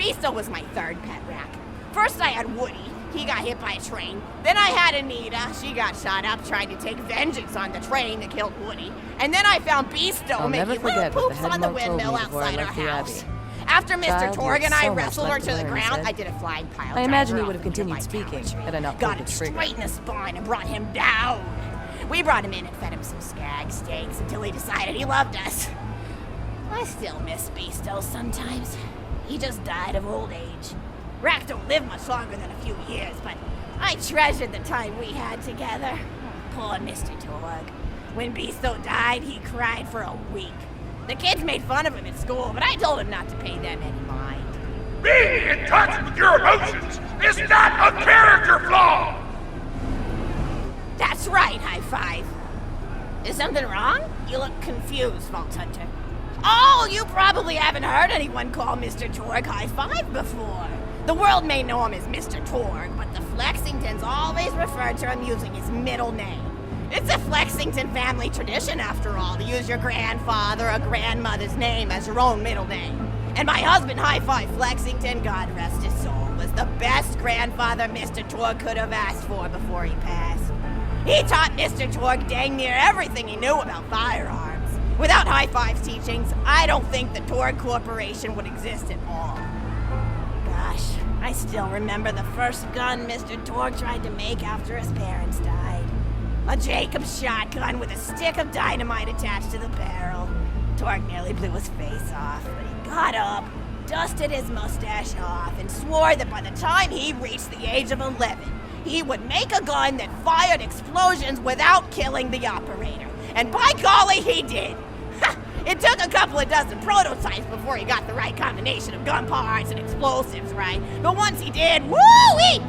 Beasto was my third pet rack. First I had Woody. He got hit by a train. Then I had Anita. She got shot up trying to take vengeance on the train that killed Woody. And then I found Beasto making little poops on the windmill outside our house. After Mr. Torg and I wrestled her to the ground, I did a flying pile. I imagine he would have continued speaking had I not pulled the Got him trigger. straight in the spine and brought him down. We brought him in and fed him some skag steaks until he decided he loved us. I still miss Beasto sometimes. He just died of old age. Racks don't live much longer than a few years, but I treasured the time we had together. Poor Mr. Torg. When Beasto died, he cried for a week. The kids made fun of him at school, but I told him not to pay them any mind. Being in touch with your emotions is not a character flaw! That's right, High Five. Is something wrong? You look confused, Vault Hunter. Oh, you probably haven't heard anyone call Mr. Torg High Five before. The world may know him as Mr. Torg, but the Flexingtons always refer to him using his middle name. It's a Flexington family tradition, after all, to use your grandfather or grandmother's name as your own middle name. And my husband, High Five Flexington, God rest his soul, was the best grandfather Mr. Torg could have asked for before he passed. He taught Mr. Torg dang near everything he knew about firearms. Without High Five's teachings, I don't think the Torg Corporation would exist at all. Gosh, I still remember the first gun Mr. Torg tried to make after his parents died. A Jacobs shotgun with a stick of dynamite attached to the barrel. Torg nearly blew his face off, but he got up, dusted his mustache off, and swore that by the time he reached the age of 11, he would make a gun that fired explosions without killing the operator. And by golly, he did! It took a couple of dozen prototypes before he got the right combination of gun parts and explosives right, but once he did, woo-wee!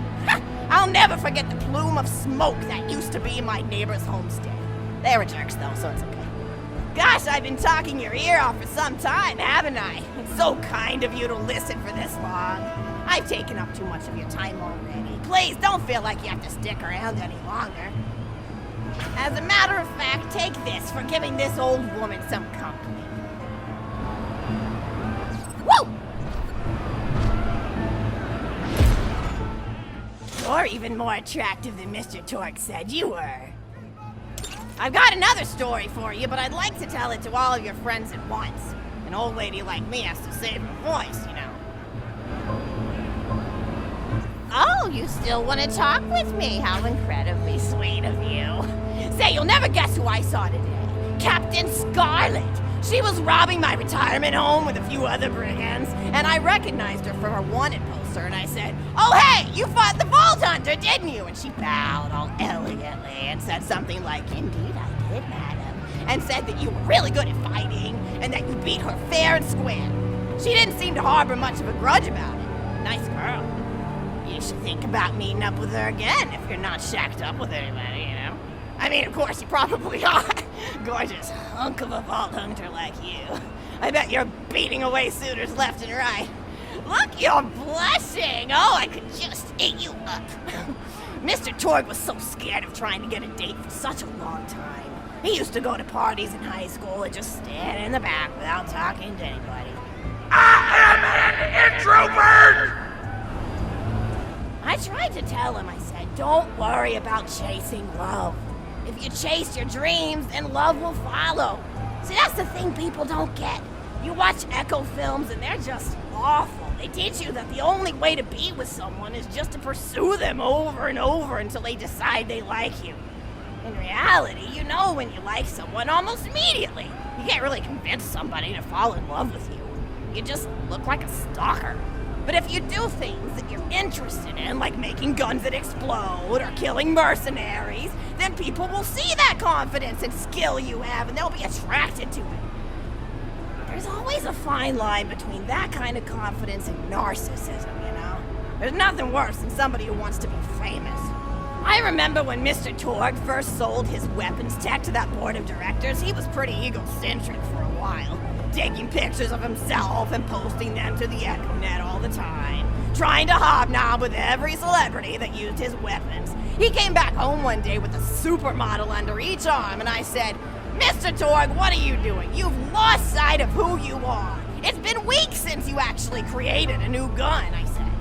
I'll never forget the plume of smoke that used to be my neighbor's homestead. They were jerks though, so it's okay. Gosh, I've been talking your ear off for some time, haven't I? It's so kind of you to listen for this long. I've taken up too much of your time already. Please don't feel like you have to stick around any longer. As a matter of fact, take this for giving this old woman some company. Woo! You're even more attractive than Mr. Torg said you were. I've got another story for you, but I'd like to tell it to all of your friends at once. An old lady like me has to save her voice, you know. Oh, you still want to talk with me? How incredibly sweet of you. Say, you'll never guess who I saw today. Captain Scarlet. She was robbing my retirement home with a few other brigands, and I recognized her from her wanted poster, and I said, "Oh, hey, you fought the Vault Hunter, didn't you?" And she bowed all elegantly and said something like, "Indeed I did, madam," and said that you were really good at fighting, and that you beat her fair and square. She didn't seem to harbor much of a grudge about it. Nice girl. You should think about meeting up with her again if you're not shacked up with anybody, you know? I mean, of course, you probably are. Gorgeous hunk of a Vault Hunter like you. I bet you're beating away suitors left and right. Look, you're blushing. Oh, I could just eat you up. Mr. Torg was so scared of trying to get a date for such a long time. He used to go to parties in high school and just stand in the back without talking to anybody. I am an introvert! I tried to tell him, I said, don't worry about chasing love. If you chase your dreams, then love will follow. See, that's the thing people don't get. You watch Echo films and they're just awful. They teach you that the only way to be with someone is just to pursue them over and over until they decide they like you. In reality, you know when you like someone almost immediately. You can't really convince somebody to fall in love with you. You just look like a stalker. But if you do things that you're interested in, like making guns that explode or killing mercenaries, then people will see that confidence and skill you have and they'll be attracted to it. There's always a fine line between that kind of confidence and narcissism, you know? There's nothing worse than somebody who wants to be famous. I remember when Mr. Torg first sold his weapons tech to that board of directors, he was pretty egocentric for a while. Taking pictures of himself and posting them to the EchoNet all the time. Trying to hobnob with every celebrity that used his weapons. He came back home one day with a supermodel under each arm and I said, "Mr. Torg, what are you doing? You've lost sight of who you are. It's been weeks since you actually created a new gun, I said.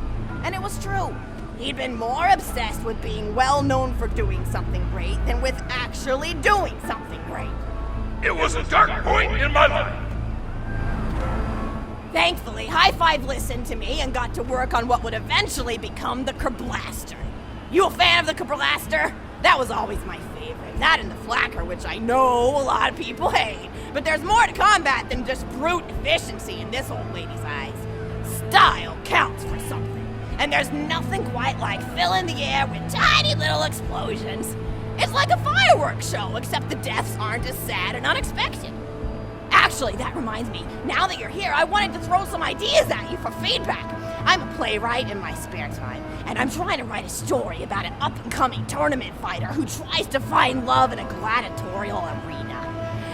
And it was true. He'd been more obsessed with being well known for doing something great than with actually doing something great. It was a dark point in my life. Thankfully, High Five listened to me and got to work on what would eventually become the Kerblaster. You a fan of the Kerblaster? That was always my favorite. That and the Flacker, which I know a lot of people hate. But there's more to combat than just brute efficiency in this old lady's eyes. Style counts for something. And there's nothing quite like filling the air with tiny little explosions. It's like a fireworks show, except the deaths aren't as sad and unexpected. Actually, that reminds me, now that you're here, I wanted to throw some ideas at you for feedback. I'm a playwright in my spare time, and I'm trying to write a story about an up-and-coming tournament fighter who tries to find love in a gladiatorial arena.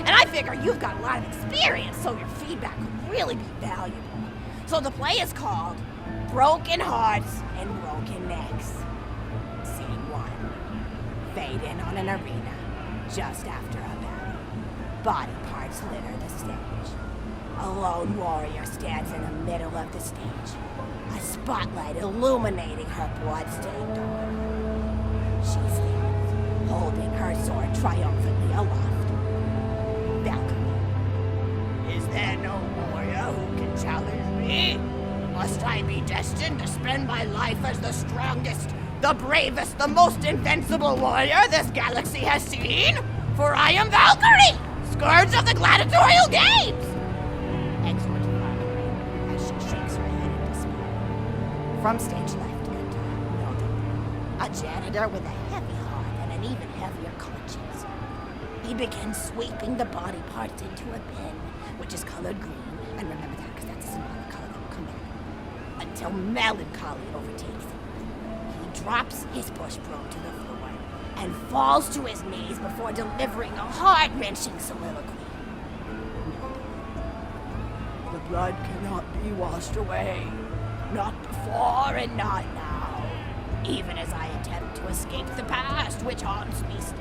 And I figure you've got a lot of experience, so your feedback would really be valuable. So the play is called Broken Hearts and Broken Necks. Scene 1. Fade in on an arena, just after a battle. Body parts litter the stage. A lone warrior stands in the middle of the stage, a spotlight illuminating her blood-stained arm. She stands, holding her sword triumphantly aloft. Valkyrie. Is there no warrior who can challenge me? Must I be destined to spend my life as the strongest, the bravest, the most invincible warrior this galaxy has seen? For I am Valkyrie, scourge of the gladiatorial games! Exhorted Valkyrie as she shakes her head in despair. From stage left enter Noda, a janitor with a heavy heart and an even heavier conscience. He begins sweeping the body parts into a bin, which is colored green, and remember that because that's a symbolic color that will come back, until melancholy overtakes him. He drops his push probe to the floor and falls to his knees before delivering a heart-wrenching soliloquy. The blood cannot be washed away. Not before and not now. Even as I attempt to escape the past, which haunts me still.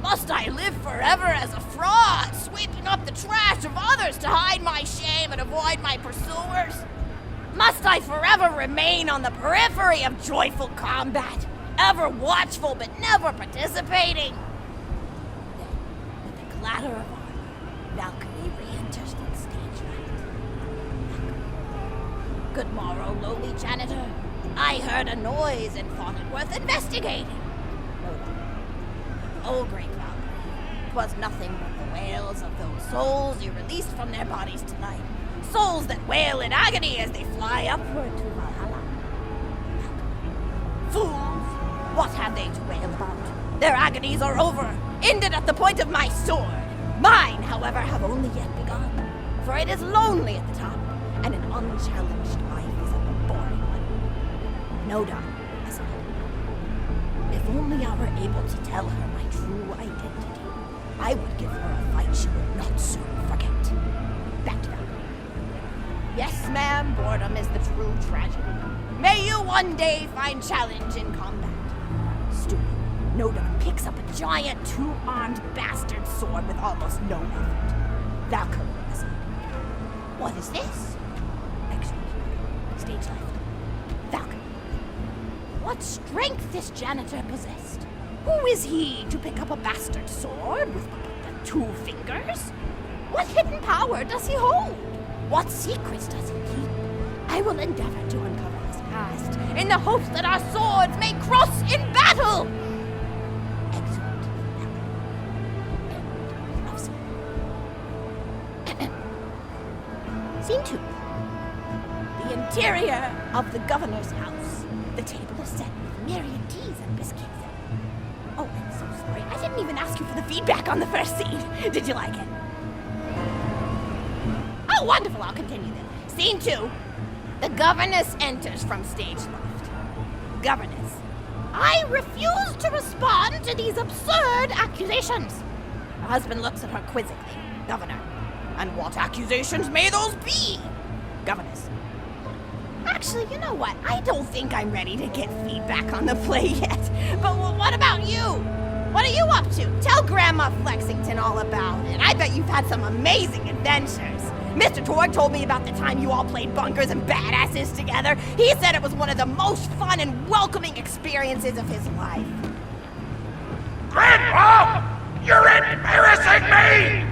Must I live forever as a fraud, sweeping up the trash of others to hide my shame and avoid my pursuers? Must I forever remain on the periphery of joyful combat, ever watchful but never participating? Then, with a clatter of armor, Valkyrie re-enters the stage right. Good morrow, lowly janitor. I heard a noise and thought it worth investigating. Oh, great Valkyrie, 'twas nothing but the wails of those souls you released from their bodies tonight. Souls that wail in agony as they fly upward to Valhalla. Fools! What have they to wail about? Their agonies are over, ended at the point of my sword. Mine, however, have only yet begun, for it is lonely at the top, and an unchallenged life is a boring one. No doubt, aside. If only I were able to tell her my true identity, I would give her a fight she would not soon forget. Back to Valkyrie. Yes, ma'am, boredom is the true tragedy. May you one day find challenge in combat. Stupid. Noda picks up a giant two-armed bastard sword with almost no effort. Valkyrie aside. What is this? Excellent. Stage left. Valkyrie. What strength this janitor possessed? Who is he to pick up a bastard sword with but 2 fingers? What hidden power does he hold? What secrets does he keep? I will endeavor to uncover his past, in the hopes that our swords may cross in battle! Excellent. End of scene. Scene 2. The interior of the governor's house. The table is set with myriad teas and biscuits. Oh, I'm so sorry. I didn't even ask you for the feedback on the first scene. Did you like it? Oh, wonderful. I'll continue then. Scene 2. The governess enters from stage left. Governess. I refuse to respond to these absurd accusations. Her husband looks at her quizzically. Governor. And what accusations may those be? Governess. Actually, you know what? I don't think I'm ready to get feedback on the play yet. But what about you? What are you up to? Tell Grandma Flexington all about it. I bet you've had some amazing adventures. Mr. Torg told me about the time you all played bunkers and badasses together. He said it was one of the most fun and welcoming experiences of his life. Grandpa! You're embarrassing me!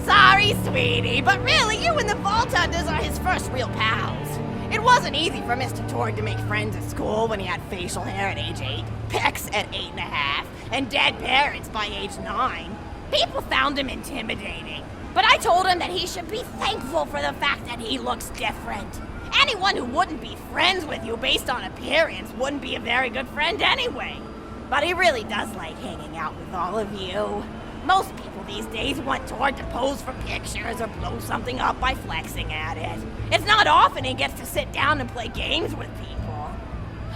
Sorry, sweetie, but really, you and the Vault Hunters are his first real pals. It wasn't easy for Mr. Torg to make friends at school when he had facial hair at age 8, pecs at 8.5, and dead parents by age 9. People found him intimidating, but I told him that he should be thankful for the fact that he looks different. Anyone who wouldn't be friends with you based on appearance wouldn't be a very good friend anyway. But he really does like hanging out with all of you. Most people these days want Torg to pose for pictures or blow something up by flexing at it. It's not often he gets to sit down and play games with people.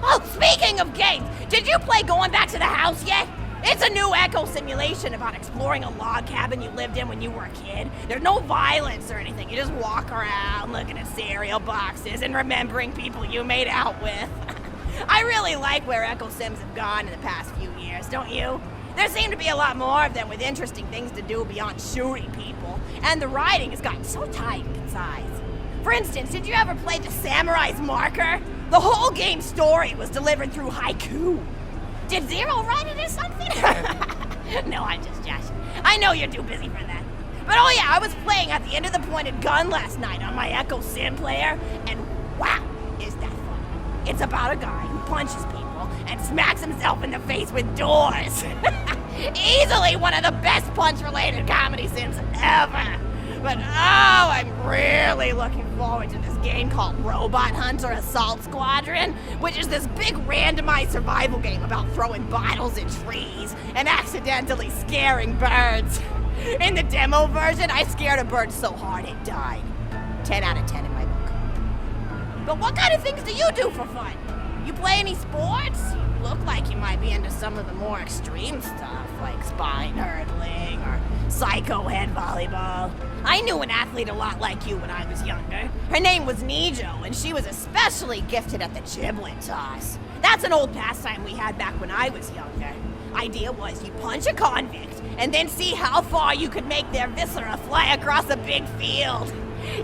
Oh, speaking of games, did you play Going Back to the House yet? It's a new echo simulation about exploring a log cabin you lived in when you were a kid. There's no violence or anything. You just walk around looking at cereal boxes and remembering people you made out with. I really like where echo sims have gone in the past few years, don't you? There seem to be a lot more of them with interesting things to do beyond shooting people, and the writing has gotten so tight and concise. For instance, did you ever play The Samurai's Marker? The whole game's story was delivered through haiku. Did Zero write it or something? No, I'm just joshing. I know you're too busy for that. But oh yeah, I was playing At the End of the Pointed Gun last night on my Echo Sim player, and wow, is that fun. It's about a guy who punches people and smacks himself in the face with doors. Easily one of the best punch-related comedy sims ever. But oh, I'm really looking forward to this game called Robot Hunter Assault Squadron, which is this big randomized survival game about throwing bottles at trees and accidentally scaring birds. In the demo version, I scared a bird so hard it died. 10 out of 10 in my book. But what kind of things do you do for fun? You play any sports? You look like you might be into some of the more extreme stuff, like spine hurdling or psycho head volleyball. I knew an athlete a lot like you when I was younger. Her name was Nijo, and she was especially gifted at the giblet toss. That's an old pastime we had back when I was younger. Idea was you punch a convict, and then see how far you could make their viscera fly across a big field.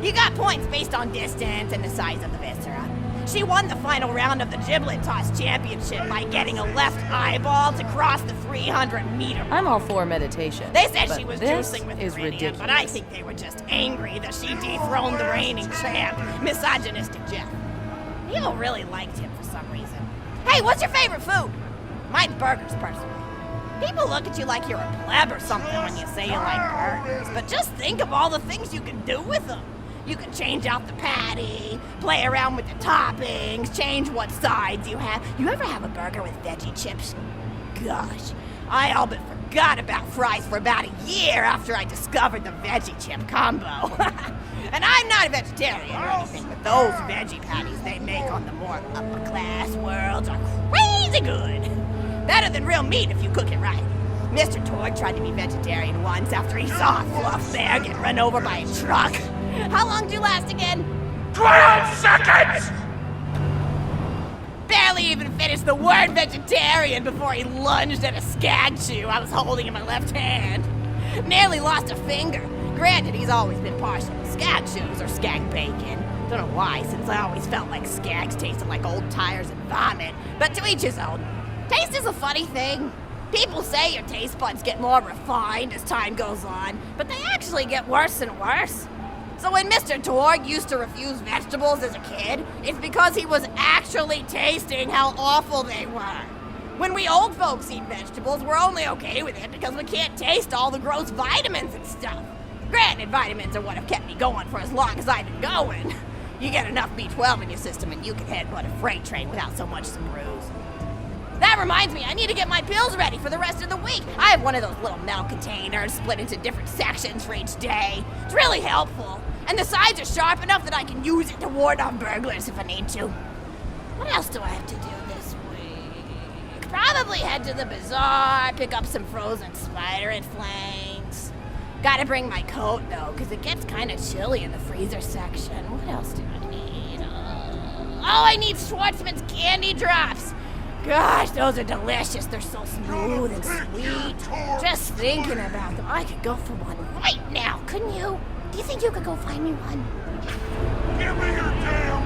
You got points based on distance and the size of the viscera. She won the final round of the giblet toss championship by getting a left eyeball to cross the 300-meter. I'm all for meditation. They said but she was this juicing with is Meridian, ridiculous. but I think they were just angry that she dethroned the reigning champ, misogynistic Jeff. People really liked him for some reason. Hey, what's your favorite food? Mine's burgers, personally. People look at you like you're a pleb or something when you say you like burgers, but just think of all the things you can do with them. You can change out the patty, play around with the toppings, change what sides you have. You ever have a burger with veggie chips? Gosh, I all but forgot about fries for about a year after I discovered the veggie chip combo. And I'm not a vegetarian or anything, but those veggie patties they make on the more upper class worlds are crazy good. Better than real meat if you cook it right. Mr. Torg tried to be vegetarian once after he saw a fluff bear get run over by a truck. How long do you last again? 12 seconds! Barely even finished the word vegetarian before he lunged at a skag chew I was holding in my left hand. Nearly lost a finger. Granted, he's always been partial to skag chews or skag bacon. Don't know why, since I always felt like skags tasted like old tires and vomit. But to each his own. Taste is a funny thing. People say your taste buds get more refined as time goes on, but they actually get worse and worse. So when Mr. Torg used to refuse vegetables as a kid, it's because he was actually tasting how awful they were. When we old folks eat vegetables, we're only okay with it because we can't taste all the gross vitamins and stuff. Granted, vitamins are what have kept me going for as long as I've been going. You get enough B12 in your system and you can headbutt a freight train without so much as a bruise. That reminds me, I need to get my pills ready for the rest of the week. I have one of those little metal containers split into different sections for each day. It's really helpful. And the sides are sharp enough that I can use it to ward off burglars if I need to. What else do I have to do this week? Probably head to the bazaar, pick up some frozen spider and flanks. Gotta bring my coat though, because it gets kind of chilly in the freezer section. What else do I need? Oh, I need Schwartzman's candy drops. Gosh, those are delicious. They're so smooth and sweet. Just thinking about them, I could go for one right now, couldn't you? Do you think you could go find me one? Give me your damn